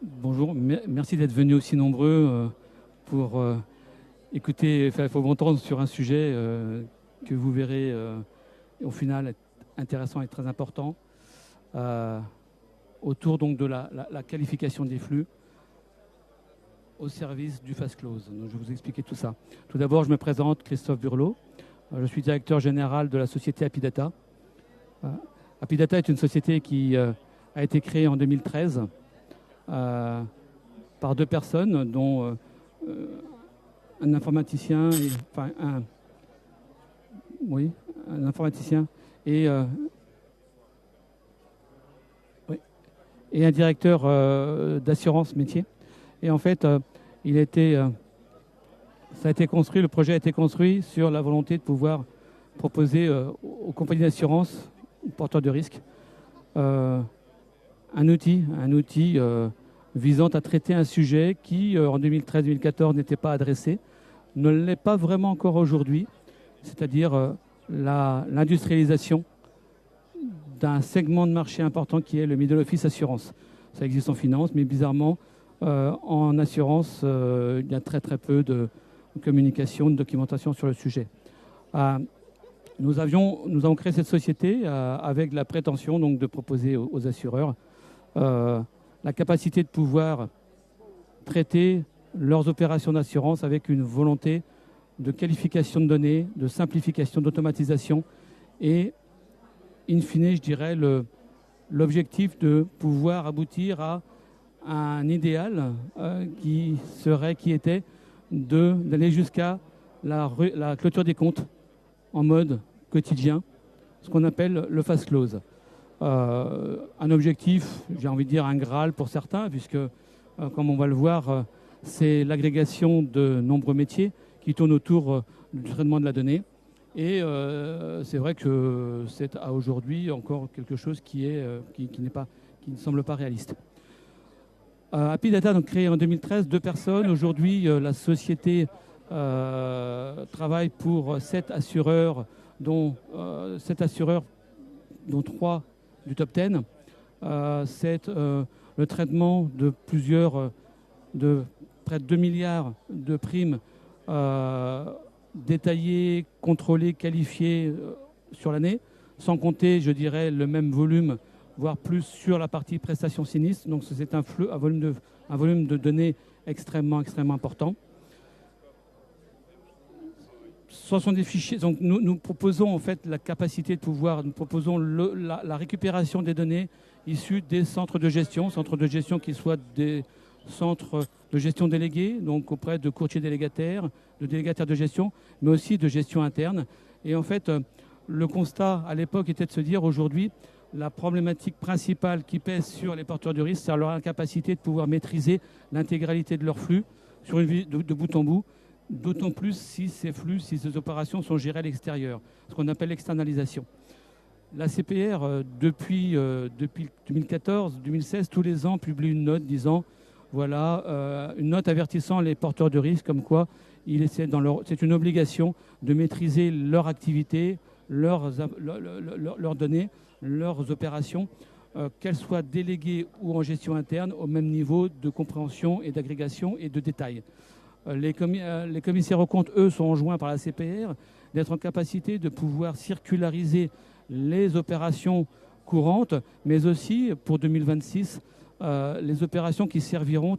Bonjour, merci d'être venus aussi nombreux pour écouter, enfin, faut m'entendre sur un sujet que vous verrez au final être intéressant et très important euh, autour donc de la qualification des flux au service du fast close. Donc, je vais vous expliquer tout ça. Tout d'abord, je me présente, Christophe Burlot. Je suis directeur général de la société Apidata. Euh, Apidata est une société qui a été créée en 2013 par deux personnes, dont un informaticien, oui, un informaticien et, oui, et un directeur d'assurance métier. Et en fait, ça a été construit, le projet a été construit sur la volonté de pouvoir proposer aux compagnies d'assurance, aux porteurs de risques, un outil visant à traiter un sujet qui, en 2013-2014, n'était pas adressé, ne l'est pas vraiment encore aujourd'hui, c'est-à-dire l'industrialisation d'un segment de marché important qui est le middle office assurance. Ça existe en finance, mais bizarrement, en assurance, il y a très très peu de communication, de documentation sur le sujet. Nous avons créé cette société avec la prétention donc, de proposer aux assureurs la capacité de pouvoir traiter leurs opérations d'assurance avec une volonté de qualification de données, de simplification, d'automatisation et, in fine, je dirais, l'objectif de pouvoir aboutir à un idéal qui était d'aller jusqu'à la clôture des comptes en mode quotidien, ce qu'on appelle le fast close. Un objectif, j'ai envie de dire un Graal pour certains, puisque, comme on va le voir, c'est l'agrégation de nombreux métiers qui tournent autour du traitement de la donnée. Et c'est vrai que c'est à aujourd'hui encore quelque chose qui ne semble pas réaliste. Apidata, donc créé en 2013, deux personnes. Aujourd'hui, la société travaille pour 7 assureurs, dont 3 du top 10. C'est le traitement de de près de 2 milliards de primes détaillées, contrôlées, qualifiées sur l'année, sans compter, je dirais, le même volume, voire plus sur la partie prestations sinistres. Donc c'est un volume de données extrêmement important. Ce sont des fichiers. Donc nous proposons en fait la capacité de pouvoir, nous proposons la récupération des données issues des centres de gestion qui soient des centres de gestion délégués, donc auprès de courtiers délégataires, de délégataires de gestion, mais aussi de gestion interne. Et en fait, le constat à l'époque était de se dire aujourd'hui, la problématique principale qui pèse sur les porteurs de risque, c'est leur incapacité de pouvoir maîtriser l'intégralité de leur flux sur une vie de bout en bout, d'autant plus si ces flux, si ces opérations sont gérées à l'extérieur, ce qu'on appelle l'externalisation. La CPR, depuis 2014-2016, tous les ans, publie une note disant, voilà, une note avertissant les porteurs de risque comme quoi c'est une obligation de maîtriser leur activité, leurs données, leurs opérations, qu'elles soient déléguées ou en gestion interne, au même niveau de compréhension et d'agrégation et de détail. Les commissaires aux comptes, eux, sont enjoints par la CPR d'être en capacité de pouvoir circulariser les opérations courantes, mais aussi, pour 2026, les opérations qui serviront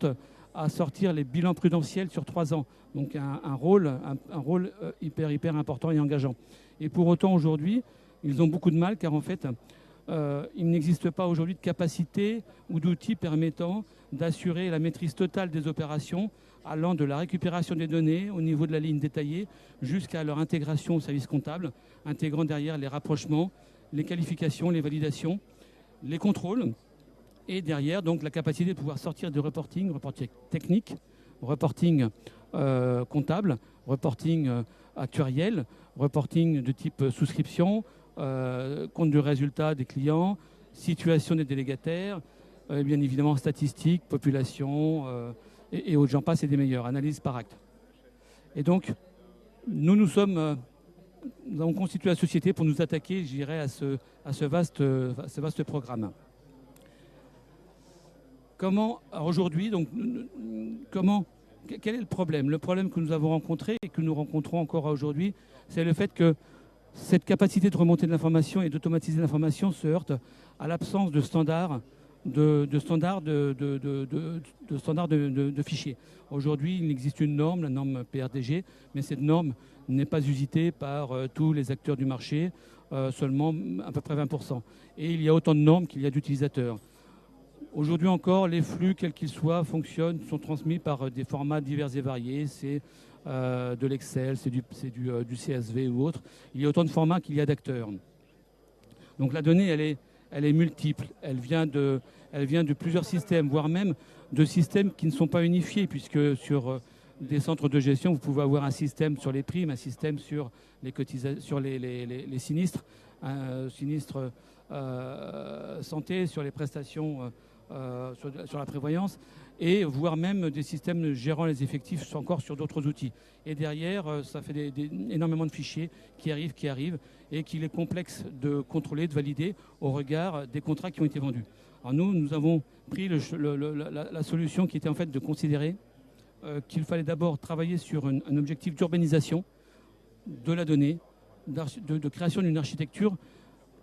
à sortir les bilans prudentiels sur 3 ans. Donc un rôle hyper important et engageant. Et pour autant, aujourd'hui, ils ont beaucoup de mal, car en fait, il n'existe pas aujourd'hui de capacité ou d'outils permettant d'assurer la maîtrise totale des opérations, allant de la récupération des données au niveau de la ligne détaillée jusqu'à leur intégration au service comptable, intégrant derrière les rapprochements, les qualifications, les validations, les contrôles, et derrière donc la capacité de pouvoir sortir de reporting technique, reporting comptable, reporting actuariel, reporting de type souscription, compte du résultat des clients, situation des délégataires, bien évidemment statistiques, population et autres, j'en passe et des meilleurs, analyse par acte. Et donc, nous avons constitué la société pour nous attaquer, je dirais, à ce vaste programme. Alors aujourd'hui, donc, quel est le problème? Le problème que nous avons rencontré et que nous rencontrons encore aujourd'hui, c'est le fait que cette capacité de remonter de l'information et d'automatiser l'information se heurte à l'absence de standards de fichiers. Aujourd'hui, il existe une norme, la norme PRDG, mais cette norme n'est pas usitée par tous les acteurs du marché, seulement à peu près 20%. Et il y a autant de normes qu'il y a d'utilisateurs. Aujourd'hui encore, les flux, quels qu'ils soient, fonctionnent, sont transmis par des formats divers et variés. C'est de l'Excel, c'est du CSV ou autre. Il y a autant de formats qu'il y a d'acteurs. Donc la donnée, elle est multiple. Elle vient de plusieurs systèmes, voire même de systèmes qui ne sont pas unifiés, puisque sur des centres de gestion, vous pouvez avoir un système sur les primes, un système sur les sinistres, un sinistre santé, sur les prestations, sur la prévoyance, et voire même des systèmes gérant les effectifs encore sur d'autres outils. Et derrière, ça fait énormément de fichiers qui arrivent, et qu'il est complexe de contrôler, de valider au regard des contrats qui ont été vendus. Alors nous avons pris la solution qui était en fait de considérer qu'il fallait d'abord travailler sur un objectif d'urbanisation de la donnée, de création d'une architecture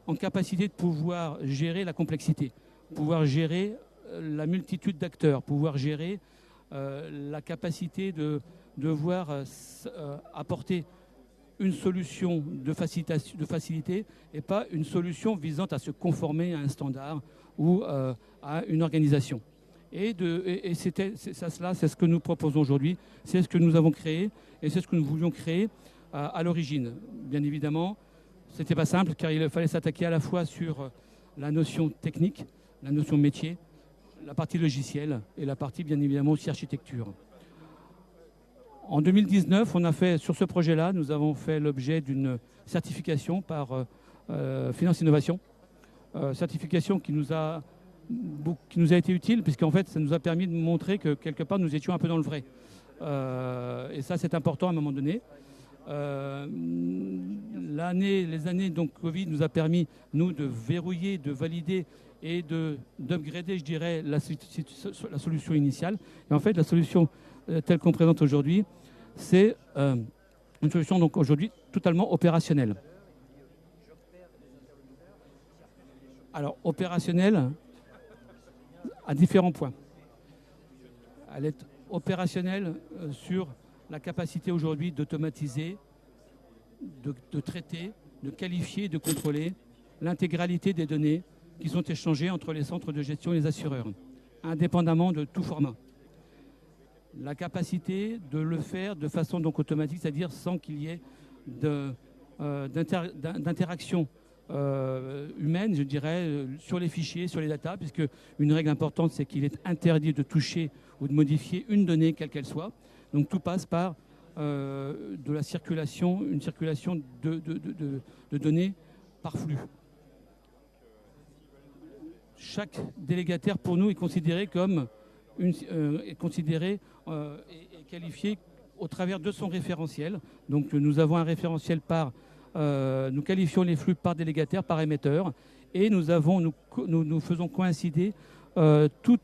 en capacité de pouvoir gérer la complexité, pouvoir gérer la multitude d'acteurs, pouvoir gérer la capacité de devoir apporter une solution de facilité et pas une solution visant à se conformer à un standard ou à une organisation. Et c'est ce que nous proposons aujourd'hui, c'est ce que nous avons créé et c'est ce que nous voulions créer à l'origine. Bien évidemment, ce n'était pas simple car il fallait s'attaquer à la fois sur la notion technique, la notion métier, la partie logicielle et la partie bien évidemment aussi architecture. En 2019, on a fait, sur ce projet-là, nous avons fait l'objet d'une certification par Finance Innovation, certification qui nous a été utile puisqu'en fait ça nous a permis de montrer que quelque part nous étions un peu dans le vrai. Et ça c'est important à un moment donné. Les années donc Covid nous a permis nous de verrouiller, de valider et d'upgrader, je dirais, la solution initiale. Et en fait la solution telle qu'on présente aujourd'hui, c'est une solution donc aujourd'hui totalement opérationnelle. Alors opérationnelle à différents points. Elle est opérationnelle sur la capacité aujourd'hui d'automatiser, de traiter, de qualifier, de contrôler l'intégralité des données qui sont échangées entre les centres de gestion et les assureurs, indépendamment de tout format. La capacité de le faire de façon donc automatique, c'est-à-dire sans qu'il y ait d'interaction humaine, je dirais, sur les fichiers, sur les datas, puisque une règle importante, c'est qu'il est interdit de toucher ou de modifier une donnée, quelle qu'elle soit. Donc tout passe par de la circulation, une circulation de données par flux. Chaque délégataire, pour nous, est considéré comme est qualifié au travers de son référentiel. Donc nous avons un référentiel nous qualifions les flux par délégataire, par émetteur, et nous faisons coïncider tous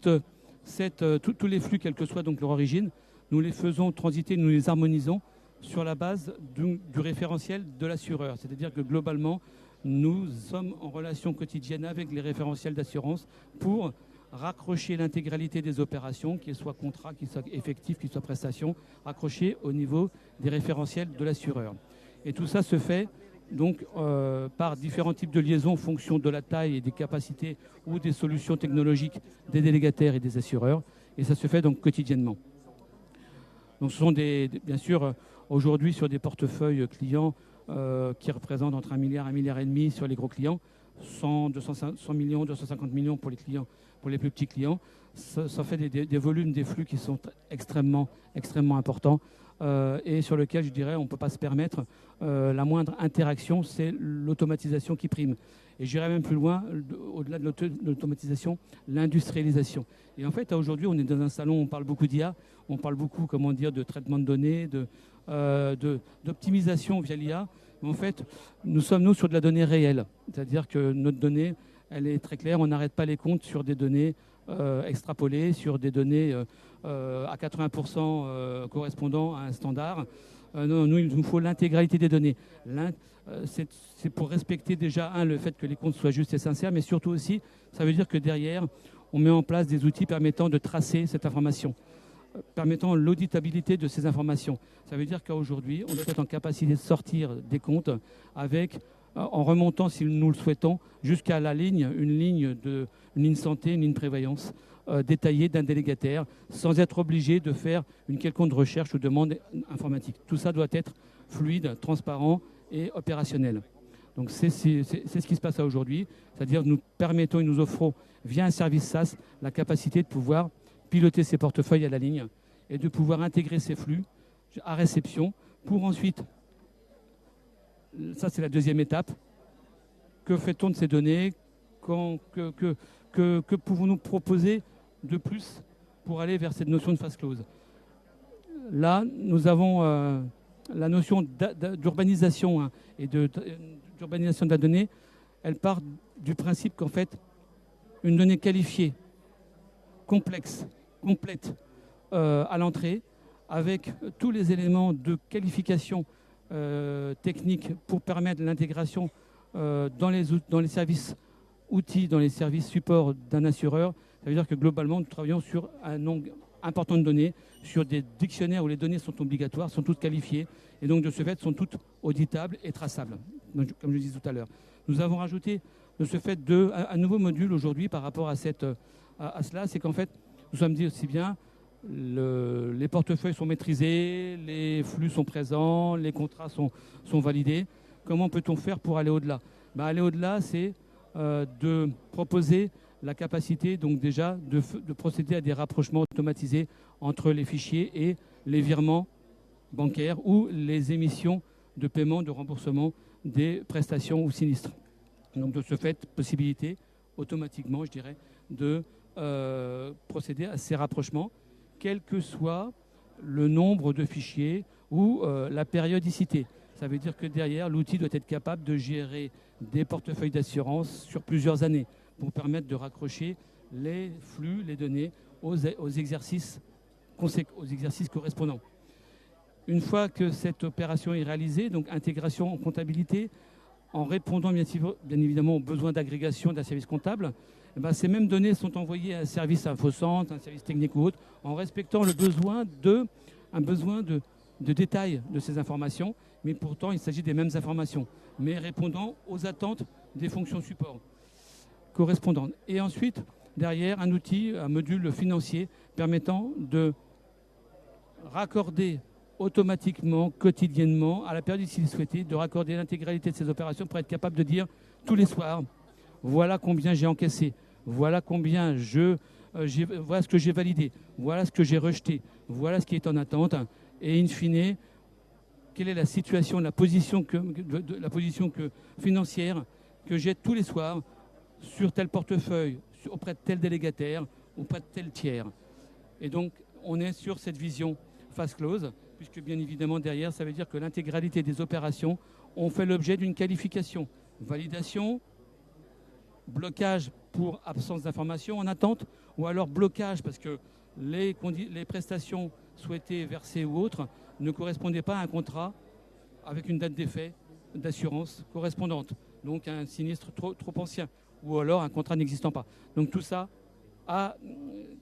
les flux, quelle que soit donc leur origine, nous les faisons transiter, nous les harmonisons sur la base du référentiel de l'assureur. C'est-à-dire que globalement, nous sommes en relation quotidienne avec les référentiels d'assurance pour raccrocher l'intégralité des opérations, qu'ils soient contrats, qu'ils soient effectifs, qu'ils soient prestations, raccrochés au niveau des référentiels de l'assureur. Et tout ça se fait donc par différents types de liaisons en fonction de la taille et des capacités ou des solutions technologiques des délégataires et des assureurs. Et ça se fait donc quotidiennement. Donc ce sont bien sûr aujourd'hui sur des portefeuilles clients qui représentent entre 1 milliard et 1,5 milliard sur les gros clients, 100 millions, 250 millions pour les clients, pour les plus petits clients. Ça fait des volumes, des flux qui sont extrêmement importants et sur lesquels, je dirais, on ne peut pas se permettre la moindre interaction, c'est l'automatisation qui prime. Et j'irai même plus loin, au-delà de l'automatisation, l'industrialisation. Et en fait, aujourd'hui, on est dans un salon, on parle beaucoup d'IA, on parle beaucoup, comment dire, de traitement de données, d'optimisation via l'IA. Mais en fait, nous sommes, sur de la donnée réelle. C'est-à-dire que notre donnée, elle est très claire. On n'arrête pas les comptes sur des données extrapolées, sur des données à 80% correspondant à un standard. Non, nous, il nous faut l'intégralité des données. C'est pour respecter déjà, le fait que les comptes soient justes et sincères, mais surtout aussi, ça veut dire que derrière, on met en place des outils permettant de tracer cette information, permettant l'auditabilité de ces informations. Ça veut dire qu'aujourd'hui, on doit être en capacité de sortir des comptes avec, en remontant, si nous le souhaitons, jusqu'à la ligne, une ligne santé, une ligne prévoyance détaillée d'un délégataire, sans être obligé de faire une quelconque recherche ou demande informatique. Tout ça doit être fluide, transparent et opérationnel. Donc c'est ce qui se passe aujourd'hui, c'est-à-dire nous permettons et nous offrons, via un service SaaS, la capacité de pouvoir piloter ces portefeuilles à la ligne et de pouvoir intégrer ces flux à réception pour ensuite, ça c'est la deuxième étape, que fait-on de ces données, que pouvons-nous proposer de plus pour aller vers cette notion de phase close. Là, nous avons la notion d'urbanisation et d'urbanisation de la donnée, elle part du principe qu'en fait, une donnée qualifiée, complexe, complète à l'entrée, avec tous les éléments de qualification technique pour permettre l'intégration dans les services outils, dans les services supports d'un assureur. Ça veut dire que globalement, nous travaillons sur un nombre important de données, sur des dictionnaires où les données sont obligatoires, sont toutes qualifiées, et donc de ce fait sont toutes auditables et traçables, comme je disais tout à l'heure. Nous avons rajouté de ce fait un nouveau module aujourd'hui par rapport à cela, c'est qu'en fait, nous sommes dit aussi bien, les portefeuilles sont maîtrisés, les flux sont présents, les contrats sont validés. Comment peut-on faire pour aller au-delà ? Aller au-delà, c'est de proposer la capacité donc déjà de procéder à des rapprochements automatisés entre les fichiers et les virements bancaires ou les émissions de paiement, de remboursement des prestations ou sinistres. Donc de ce fait, possibilité automatiquement, je dirais, de procéder à ces rapprochements, quel que soit le nombre de fichiers ou la périodicité. Ça veut dire que derrière, l'outil doit être capable de gérer des portefeuilles d'assurance sur plusieurs années pour permettre de raccrocher les flux, les données aux exercices correspondants. Une fois que cette opération est réalisée, donc intégration en comptabilité, en répondant bien évidemment aux besoins d'agrégation d'un service comptable, ces mêmes données sont envoyées à un service infocentre, un service technique ou autre, en respectant un besoin de détail de ces informations, mais pourtant il s'agit des mêmes informations, mais répondant aux attentes des fonctions support correspondantes. Et ensuite, derrière, un outil, un module financier permettant de raccorder automatiquement, quotidiennement, à la période s'il souhaitait, de raccorder l'intégralité de ces opérations pour être capable de dire tous les soirs, voilà combien j'ai encaissé, voilà combien voilà ce que j'ai validé, voilà ce que j'ai rejeté, voilà ce qui est en attente, et in fine, quelle est la situation, la position financière que j'ai tous les soirs sur tel portefeuille, auprès de tel délégataire, auprès de tel tiers. Et donc, on est sur cette vision phase close, puisque bien évidemment, derrière, ça veut dire que l'intégralité des opérations ont fait l'objet d'une qualification. Validation, blocage pour absence d'information en attente, ou alors blocage parce que les prestations souhaitées, versées ou autres, ne correspondaient pas à un contrat avec une date d'effet d'assurance correspondante, donc un sinistre trop ancien, ou alors un contrat n'existant pas. Donc tout ça,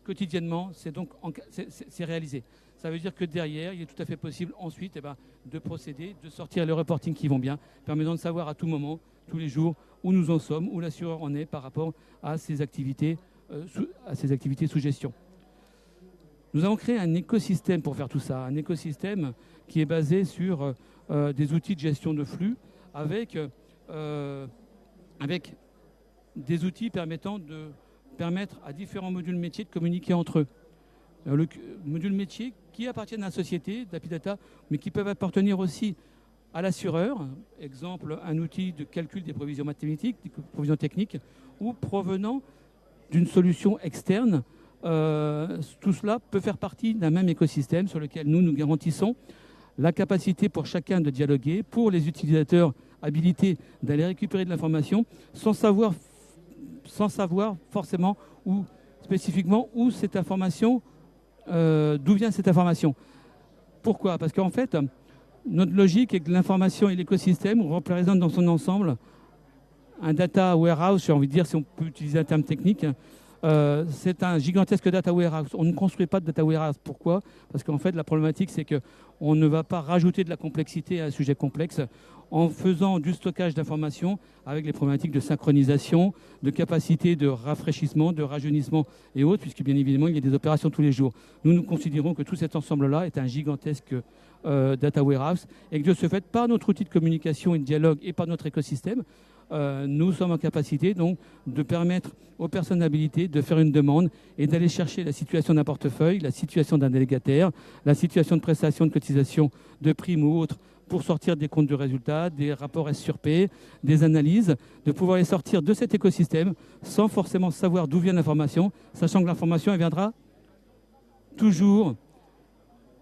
quotidiennement, c'est réalisé. Ça veut dire que derrière, il est tout à fait possible ensuite de procéder, de sortir les reportings qui vont bien, permettant de savoir à tout moment, tous les jours, où nous en sommes, où l'assureur en est par rapport à ses activités sous gestion. Nous avons créé un écosystème pour faire tout ça, un écosystème qui est basé sur des outils de gestion de flux avec des outils permettant à différents modules métiers de communiquer entre eux. Le module métier qui appartiennent à la société d'Apidata, mais qui peuvent appartenir aussi à l'assureur, exemple un outil de calcul des provisions mathématiques, des provisions techniques, ou provenant d'une solution externe. Tout cela peut faire partie d'un même écosystème sur lequel nous garantissons la capacité pour chacun de dialoguer, pour les utilisateurs habilités d'aller récupérer de l'information sans sans savoir forcément où, spécifiquement, où cette information, d'où vient cette information. Pourquoi? Parce qu'en fait, notre logique est que l'information et l'écosystème représentent dans son ensemble un data warehouse, j'ai envie de dire, si on peut utiliser un terme technique. C'est un gigantesque data warehouse. On ne construit pas de data warehouse. Pourquoi? Parce qu'en fait, la problématique, c'est qu'on ne va pas rajouter de la complexité à un sujet complexe en faisant du stockage d'informations avec les problématiques de synchronisation, de capacité de rafraîchissement, de rajeunissement et autres, puisque bien évidemment, il y a des opérations tous les jours. Nous considérons que tout cet ensemble-là est un gigantesque data warehouse et que de ce fait, par notre outil de communication et de dialogue et par notre écosystème, nous sommes en capacité donc de permettre aux personnes habilitées de faire une demande et d'aller chercher la situation d'un portefeuille, la situation d'un délégataire, la situation de prestation de cotisation de primes ou autres pour sortir des comptes de résultats, des rapports S sur P, des analyses, de pouvoir les sortir de cet écosystème sans forcément savoir d'où vient l'information, sachant que l'information elle viendra toujours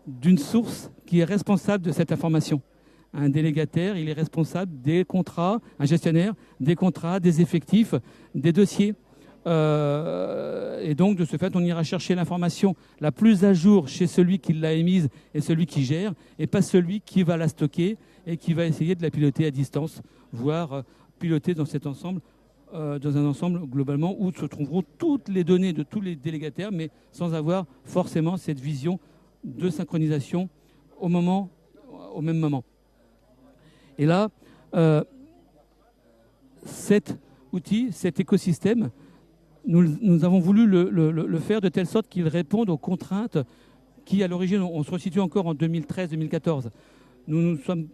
d'une source qui est responsable de cette information. Un délégataire, il est responsable des contrats, un gestionnaire, des contrats, des effectifs, des dossiers. Et donc, de ce fait, on ira chercher l'information la plus à jour chez celui qui l'a émise et celui qui gère, et pas celui qui va la stocker et qui va essayer de la piloter à distance, voire piloter dans cet ensemble, dans un ensemble globalement où se trouveront toutes les données de tous les délégataires, mais sans avoir forcément cette vision de synchronisation au même moment. Et là, cet outil, cet écosystème, nous avons voulu le faire de telle sorte qu'il réponde aux contraintes qui, à l'origine, on se resitue encore en 2013-2014. Nous nous sommes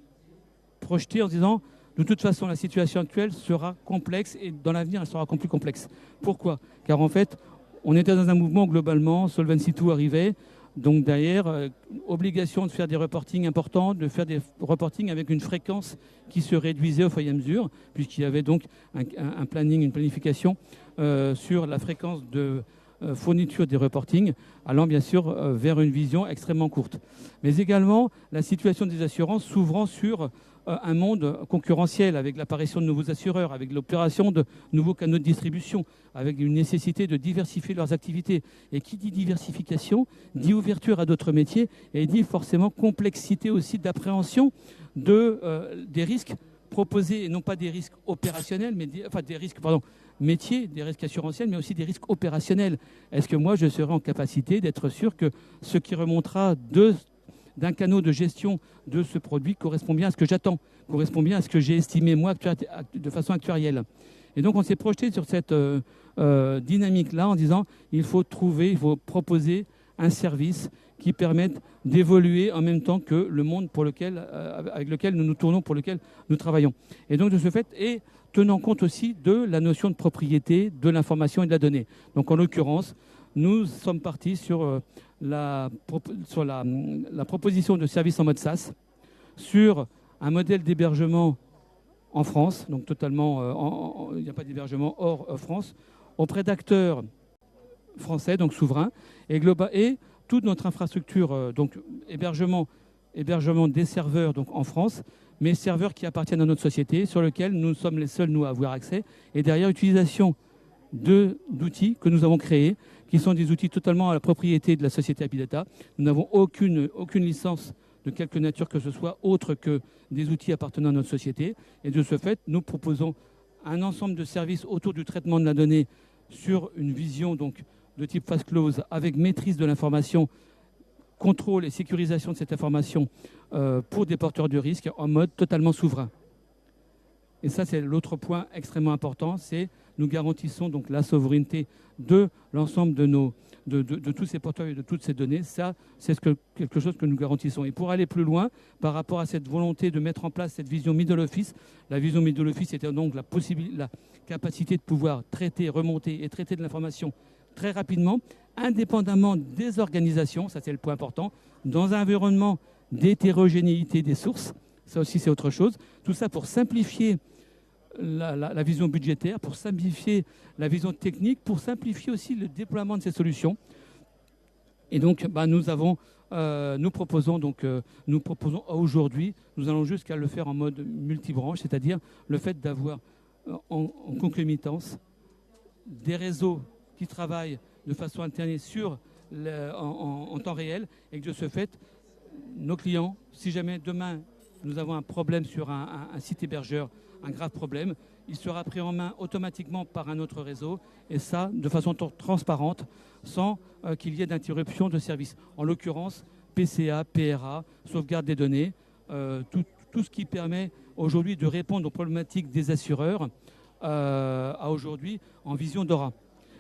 projetés en disant, de toute façon, la situation actuelle sera complexe et dans l'avenir, elle sera encore plus complexe. Pourquoi? Car en fait, on était dans un mouvement globalement, Solvency II arrivait. Donc derrière, obligation de faire des reportings importants, de faire des reportings avec une fréquence qui se réduisait au fur et à mesure, puisqu'il y avait donc un planning, une planification sur la fréquence de fourniture des reportings, allant bien sûr vers une vision extrêmement courte. Mais également la situation des assurances s'ouvrant sur un monde concurrentiel avec l'apparition de nouveaux assureurs, avec l'opération de nouveaux canaux de distribution, avec une nécessité de diversifier leurs activités. Et qui dit diversification, dit ouverture à d'autres métiers et dit forcément complexité aussi d'appréhension des risques proposés, et non pas des risques opérationnels, mais des risques métiers, des risques assurantiels, mais aussi des risques opérationnels. Est-ce que moi, je serai en capacité d'être sûr que ce qui remontera d'un canal de gestion de ce produit correspond bien à ce que j'attends, correspond bien à ce que j'ai estimé moi de façon actuarielle. Et donc on s'est projeté sur cette dynamique-là en disant il faut proposer un service qui permette d'évoluer en même temps que le monde avec lequel nous nous tournons, pour lequel nous travaillons. Et donc de ce fait, et tenant compte aussi de la notion de propriété de l'information et de la donnée. Donc en l'occurrence, nous sommes partis sur la proposition de service en mode SaaS, sur un modèle d'hébergement en France, donc totalement, il n'y a pas d'hébergement hors France, auprès d'acteurs français, donc souverains, et toute notre infrastructure, donc hébergement des serveurs donc en France, mais serveurs qui appartiennent à notre société, sur lesquels nous sommes les seuls, nous, à avoir accès, et derrière, utilisation d'outils que nous avons créés, qui sont des outils totalement à la propriété de la société Happydata. Nous n'avons aucune licence de quelque nature que ce soit, autre que des outils appartenant à notre société. Et de ce fait, nous proposons un ensemble de services autour du traitement de la donnée sur une vision donc, de type fast close, avec maîtrise de l'information, contrôle et sécurisation de cette information pour des porteurs de risques en mode totalement souverain. Et ça, c'est l'autre point extrêmement important, c'est nous garantissons donc la souveraineté de l'ensemble de tous ces porteurs et de toutes ces données. Ça, c'est quelque chose que nous garantissons. Et pour aller plus loin, par rapport à cette volonté de mettre en place cette vision middle office, la vision middle office était donc la capacité de pouvoir traiter, remonter et traiter de l'information très rapidement, indépendamment des organisations, ça c'est le point important, dans un environnement d'hétérogénéité des sources, ça aussi c'est autre chose. Tout ça pour simplifier la vision budgétaire, pour simplifier la vision technique, pour simplifier aussi le déploiement de ces solutions. Et donc, nous proposons aujourd'hui, nous allons jusqu'à le faire en mode multibranche, c'est-à-dire le fait d'avoir en concomitance des réseaux qui travaillent de façon alternée en temps réel, et que de ce fait, nos clients, si jamais demain nous avons un problème sur un site hébergeur, un grave problème, il sera pris en main automatiquement par un autre réseau, et ça de façon transparente, sans qu'il y ait d'interruption de service. En l'occurrence, PCA, PRA, sauvegarde des données, tout ce qui permet aujourd'hui de répondre aux problématiques des assureurs à aujourd'hui en vision DORA.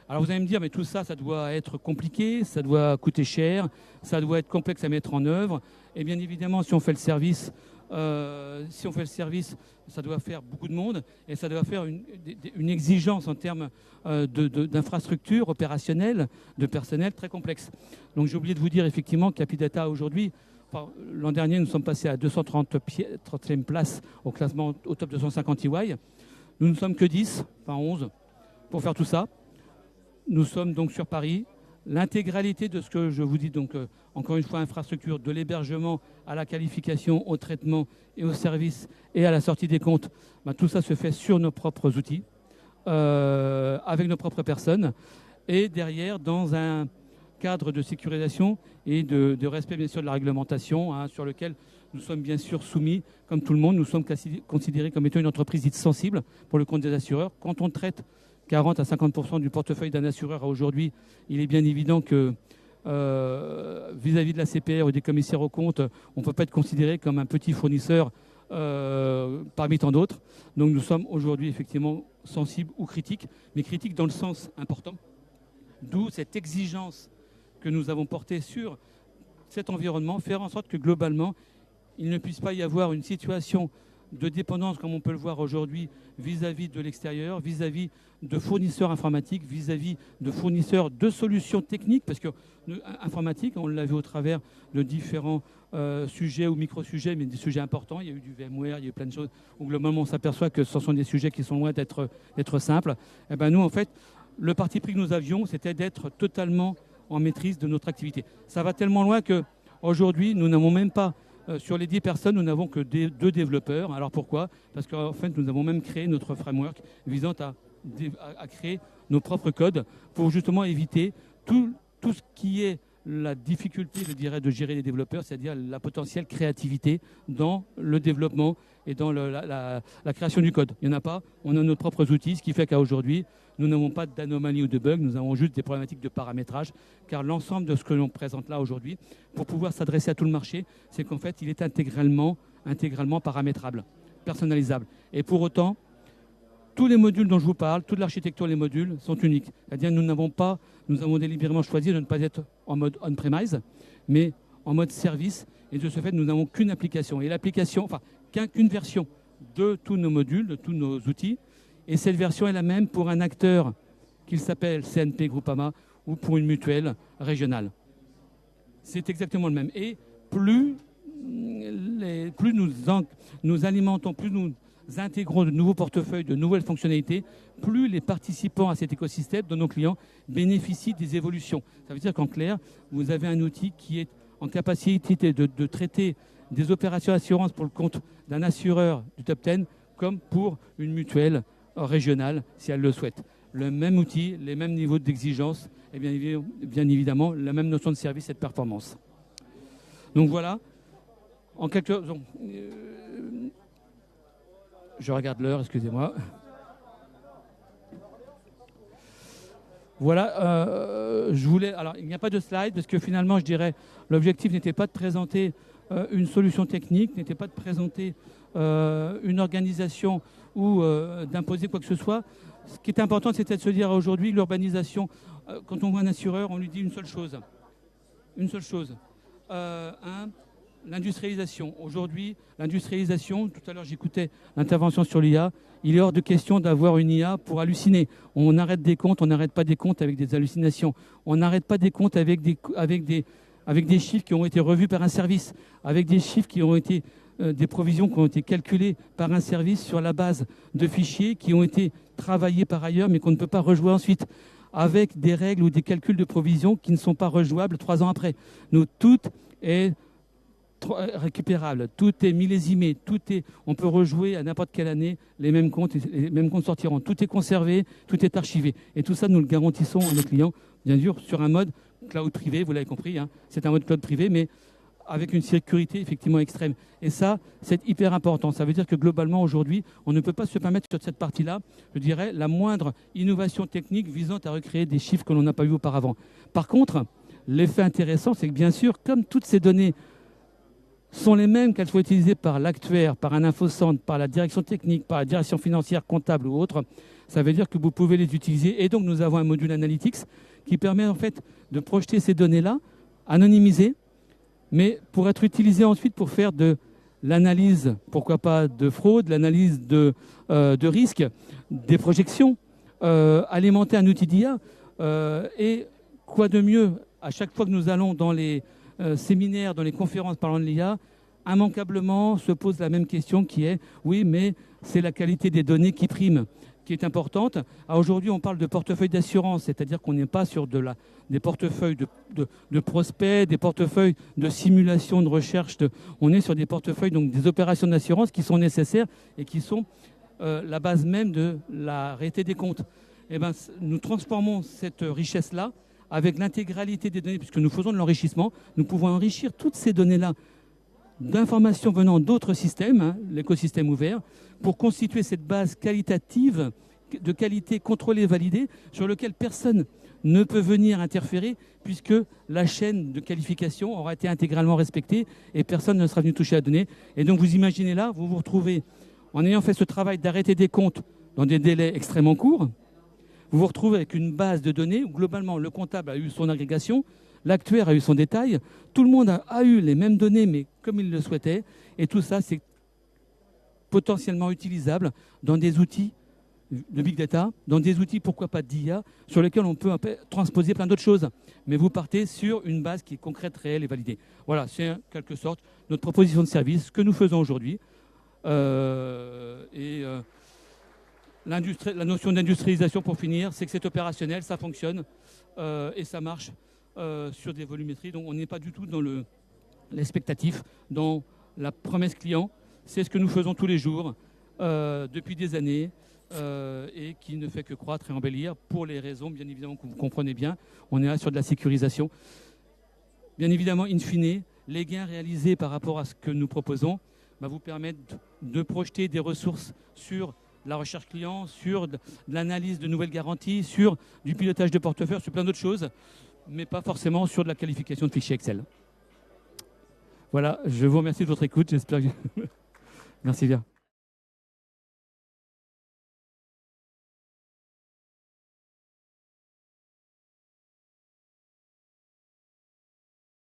Alors vous allez me dire, mais tout ça, ça doit être compliqué, ça doit coûter cher, ça doit être complexe à mettre en œuvre. Et bien évidemment, si on fait le service, ça doit faire beaucoup de monde et ça doit faire une exigence en termes d'infrastructures opérationnelles, de personnel très complexe. Donc j'ai oublié de vous dire effectivement qu'Apidata aujourd'hui, l'an dernier, nous sommes passés à 230e place au classement au top 250 EY. Nous ne sommes que 10, enfin 11, pour faire tout ça. Nous sommes donc sur Paris. L'intégralité de ce que je vous dis, donc encore une fois, infrastructure, de l'hébergement à la qualification, au traitement et au service et à la sortie des comptes, tout ça se fait sur nos propres outils, avec nos propres personnes. Et derrière, dans un cadre de sécurisation et de respect bien sûr de la réglementation, sur lequel nous sommes bien sûr soumis, comme tout le monde, nous sommes considérés comme étant une entreprise dite sensible pour le compte des assureurs. Quand on traite 40 à 50% du portefeuille d'un assureur aujourd'hui, il est bien évident que vis-à-vis de la CPR ou des commissaires aux comptes, on ne peut pas être considéré comme un petit fournisseur parmi tant d'autres. Donc nous sommes aujourd'hui effectivement sensibles ou critiques, mais critiques dans le sens important, d'où cette exigence que nous avons portée sur cet environnement, faire en sorte que globalement, il ne puisse pas y avoir une situation de dépendance comme on peut le voir aujourd'hui vis-à-vis de l'extérieur, vis-à-vis de fournisseurs informatiques, vis-à-vis de fournisseurs de solutions techniques, parce que informatique, on l'a vu au travers de différents sujets ou micro-sujets, mais des sujets importants. Il y a eu du VMware, il y a eu plein de choses où globalement on s'aperçoit que ce sont des sujets qui sont loin d'être simples. Et ben nous, en fait, le parti pris que nous avions, c'était d'être totalement en maîtrise de notre activité. Ça va tellement loin qu'aujourd'hui, nous n'avons même pas sur les 10 personnes, nous n'avons que 2 développeurs. Alors pourquoi? Parce qu'en fait, nous avons même créé notre framework visant à créer nos propres codes pour justement éviter tout ce qui est la difficulté, je dirais, de gérer les développeurs, c'est-à-dire la potentielle créativité dans le développement et dans la création du code. Il n'y en a pas. On a nos propres outils, ce qui fait qu'aujourd'hui, nous n'avons pas d'anomalies ou de bugs, nous avons juste des problématiques de paramétrage, car l'ensemble de ce que l'on présente là aujourd'hui, pour pouvoir s'adresser à tout le marché, c'est qu'en fait, il est intégralement paramétrable, personnalisable. Et pour autant, tous les modules dont je vous parle, toute l'architecture des modules sont uniques. C'est-à-dire nous avons délibérément choisi de ne pas être en mode on-premise, mais en mode service. Et de ce fait, nous n'avons qu'une application. Et l'application, qu'une version de tous nos modules, de tous nos outils. Et cette version est la même pour un acteur qu'il s'appelle CNP Groupama ou pour une mutuelle régionale. C'est exactement le même. Et plus nous alimentons, plus nous intégrons de nouveaux portefeuilles, de nouvelles fonctionnalités, plus les participants à cet écosystème de nos clients bénéficient des évolutions. Ça veut dire qu'en clair, vous avez un outil qui est en capacité de traiter des opérations d'assurance pour le compte d'un assureur du top 10 comme pour une mutuelle régionale, si elle le souhaite. Le même outil, les mêmes niveaux d'exigence et bien évidemment la même notion de service et de performance. Donc voilà, en quelques... je regarde l'heure, excusez-moi. Voilà, je voulais... Alors, il n'y a pas de slide parce que finalement, je dirais, l'objectif n'était pas de présenter une solution technique, n'était pas de présenter une organisation ou d'imposer quoi que ce soit. Ce qui est important, c'était de se dire aujourd'hui, l'urbanisation, quand on voit un assureur, on lui dit une seule chose. Une seule chose. L'industrialisation. Aujourd'hui, l'industrialisation, tout à l'heure j'écoutais l'intervention sur l'IA, il est hors de question d'avoir une IA pour halluciner. On arrête des comptes, on n'arrête pas des comptes avec des hallucinations. On n'arrête pas des comptes avec des chiffres qui ont été revus par un service, avec des chiffres qui ont été des provisions qui ont été calculées par un service sur la base de fichiers qui ont été travaillés par ailleurs mais qu'on ne peut pas rejouer ensuite, avec des règles ou des calculs de provisions qui ne sont pas rejouables 3 ans après. Nous, tout est récupérable, tout est millésimé, on peut rejouer à n'importe quelle année, les mêmes comptes sortiront. Tout est conservé, tout est archivé. Et tout ça, nous le garantissons à nos clients, bien sûr, sur un mode cloud privé, vous l'avez compris, hein, c'est un mode cloud privé, mais avec une sécurité effectivement extrême. Et ça, c'est hyper important. Ça veut dire que globalement, aujourd'hui, on ne peut pas se permettre sur cette partie-là, je dirais, la moindre innovation technique visant à recréer des chiffres que l'on n'a pas vus auparavant. Par contre, l'effet intéressant, c'est que bien sûr, comme toutes ces données sont les mêmes qu'elles soient utilisées par l'actuaire, par un infocentre, par la direction technique, par la direction financière, comptable ou autre, ça veut dire que vous pouvez les utiliser. Et donc, nous avons un module Analytics qui permet en fait de projeter ces données-là, anonymisées, mais pour être utilisées ensuite pour faire de l'analyse, pourquoi pas de fraude, l'analyse de risque, des projections, alimenter un outil d'IA. Et quoi de mieux, à chaque fois que nous allons dans les séminaires, dans les conférences parlant de l'IA, immanquablement se pose la même question qui est, oui, mais c'est la qualité des données qui prime, qui est importante. Aujourd'hui, on parle de portefeuille d'assurance, c'est-à-dire qu'on n'est pas sur des portefeuilles de prospects, des portefeuilles de simulation, de recherche. On est sur des portefeuilles, donc des opérations d'assurance qui sont nécessaires et qui sont la base même de la réalité des comptes. Eh ben, nous transformons cette richesse-là avec l'intégralité des données, puisque nous faisons de l'enrichissement. Nous pouvons enrichir toutes ces données-là d'informations venant d'autres systèmes, hein, l'écosystème ouvert, pour constituer cette base qualitative, de qualité contrôlée, validée, sur laquelle personne ne peut venir interférer, puisque la chaîne de qualification aura été intégralement respectée et personne ne sera venu toucher à la donnée. Et donc vous imaginez là, vous vous retrouvez, en ayant fait ce travail d'arrêter des comptes dans des délais extrêmement courts, vous vous retrouvez avec une base de données où globalement le comptable a eu son agrégation, l'actuaire a eu son détail, tout le monde a eu les mêmes données, mais comme il le souhaitait. Et tout ça, c'est potentiellement utilisable dans des outils de big data, dans des outils, pourquoi pas d'IA, sur lesquels on peut transposer plein d'autres choses. Mais vous partez sur une base qui est concrète, réelle et validée. Voilà, c'est en quelque sorte notre proposition de service, ce que nous faisons aujourd'hui. La notion d'industrialisation, pour finir, c'est que c'est opérationnel, ça fonctionne et ça marche sur des volumétries. Donc on n'est pas du tout dans l'expectatif, dans la promesse client. C'est ce que nous faisons tous les jours depuis des années et qui ne fait que croître et embellir pour les raisons, bien évidemment, que vous comprenez bien. On est là sur de la sécurisation. Bien évidemment, in fine, les gains réalisés par rapport à ce que nous proposons vous permettent de projeter des ressources sur la recherche client, sur de l'analyse de nouvelles garanties, sur du pilotage de portefeuille, sur plein d'autres choses, mais pas forcément sur de la qualification de fichiers Excel. Voilà, je vous remercie de votre écoute. J'espère que... Merci bien.